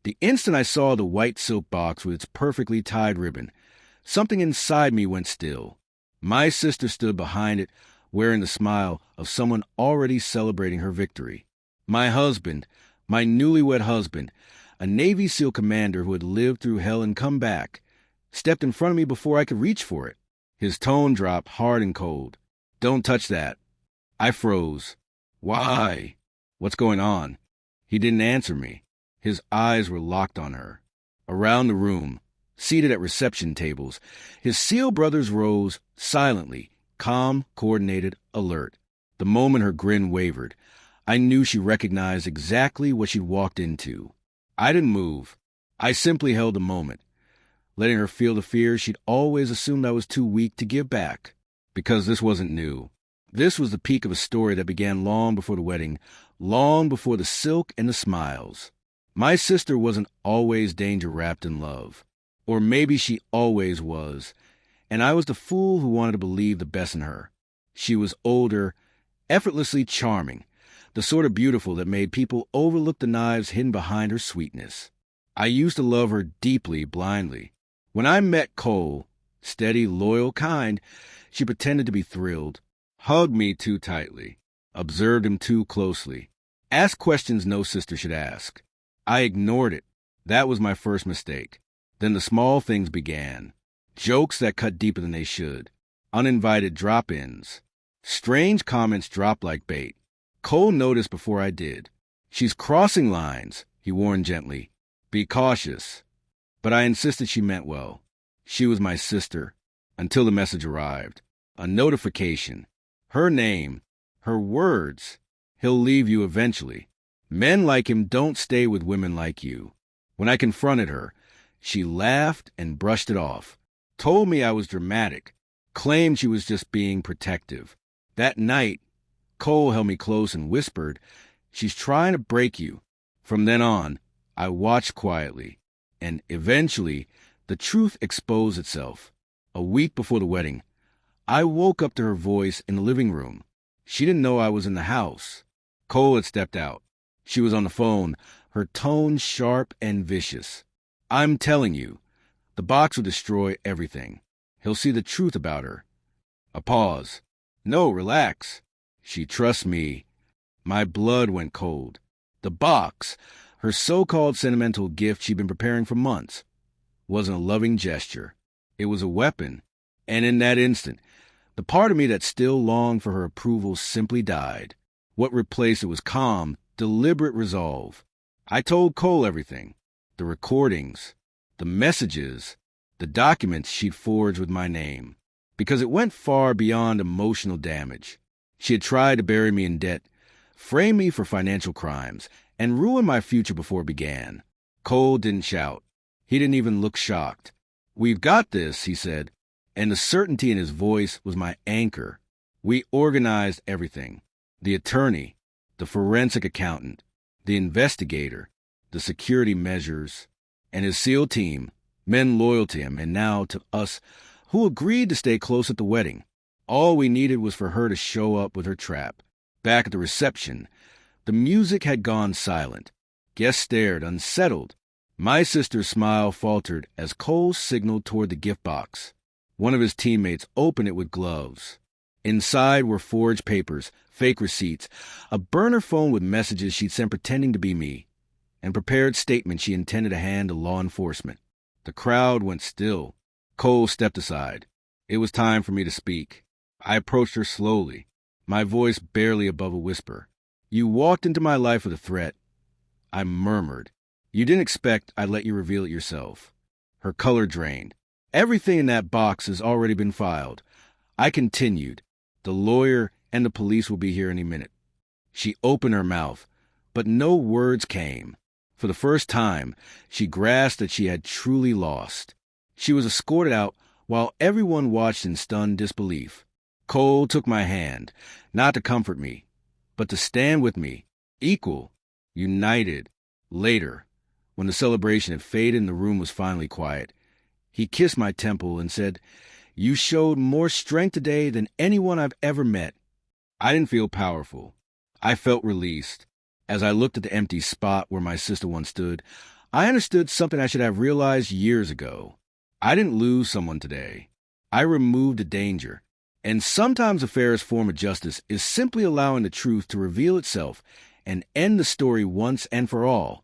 The instant I saw the white silk box with its perfectly tied ribbon, something inside me went still. My sister stood behind it, wearing the smile of someone already celebrating her victory. My husband, my newlywed husband, a Navy SEAL commander who had lived through hell and come back, stepped in front of me before I could reach for it. His tone dropped hard and cold. "Don't touch that." I froze. "Why? What's going on?" He didn't answer me. His eyes were locked on her. Around the room, seated at reception tables, his SEAL brothers rose silently, calm, coordinated, alert. The moment her grin wavered, I knew she recognized exactly what she'd walked into. I didn't move. I simply held the moment, letting her feel the fear she'd always assumed I was too weak to give back. Because this wasn't new. This was the peak of a story that began long before the wedding, long before the silk and the smiles. My sister wasn't always danger-wrapped in love. Or maybe she always was, and I was the fool who wanted to believe the best in her. She was older, effortlessly charming, the sort of beautiful that made people overlook the knives hidden behind her sweetness. I used to love her deeply, blindly. When I met Cole, steady, loyal, kind, she pretended to be thrilled, hugged me too tightly, observed him too closely, asked questions no sister should ask. I ignored it. That was my first mistake. Then the small things began. Jokes that cut deeper than they should. Uninvited drop-ins. Strange comments dropped like bait. Cole noticed before I did. "She's crossing lines," he warned gently. "Be cautious." But I insisted she meant well. She was my sister. Until the message arrived. A notification. Her name. Her words. "He'll leave you eventually. Men like him don't stay with women like you." When I confronted her, she laughed and brushed it off. Told me I was dramatic. Claimed she was just being protective. That night, Cole held me close and whispered, "She's trying to break you." From then on, I watched quietly. And eventually, the truth exposed itself. A week before the wedding, I woke up to her voice in the living room. She didn't know I was in the house. Cole had stepped out. She was on the phone, her tone sharp and vicious. "I'm telling you, the box will destroy everything. He'll see the truth about her." A pause. "No, relax. She trusts me." My blood went cold. The box, her so-called sentimental gift she'd been preparing for months, wasn't a loving gesture. It was a weapon. And in that instant, the part of me that still longed for her approval simply died. What replaced it was calm, deliberate resolve. I told Cole everything. The recordings, the messages, the documents she'd forged with my name. Because it went far beyond emotional damage. She had tried to bury me in debt, frame me for financial crimes, and ruin my future before it began. Cole didn't shout. He didn't even look shocked. "We've got this," he said, and the certainty in his voice was my anchor. We organized everything. The attorney, the forensic accountant, the investigator, the security measures, and his SEAL team, men loyal to him and now to us, who agreed to stay close at the wedding. All we needed was for her to show up with her trap. Back at the reception, the music had gone silent. Guests stared, unsettled. My sister's smile faltered as Cole signaled toward the gift box. One of his teammates opened it with gloves. Inside were forged papers, fake receipts, a burner phone with messages she'd sent pretending to be me, and prepared statements she intended to hand to law enforcement. The crowd went still. Cole stepped aside. It was time for me to speak. I approached her slowly, my voice barely above a whisper. "You walked into my life with a threat." I murmured. "You didn't expect I'd let you reveal it yourself." Her color drained. "Everything in that box has already been filed." I continued. "The lawyer and the police will be here any minute." She opened her mouth, but no words came. For the first time, she grasped that she had truly lost. She was escorted out while everyone watched in stunned disbelief. Cole took my hand, not to comfort me, but to stand with me, equal, united. Later, when the celebration had faded and the room was finally quiet, he kissed my temple and said, "You showed more strength today than anyone I've ever met." I didn't feel powerful. I felt released. As I looked at the empty spot where my sister once stood, I understood something I should have realized years ago. I didn't lose someone today. I removed a danger. And sometimes a fairest form of justice is simply allowing the truth to reveal itself and end the story once and for all.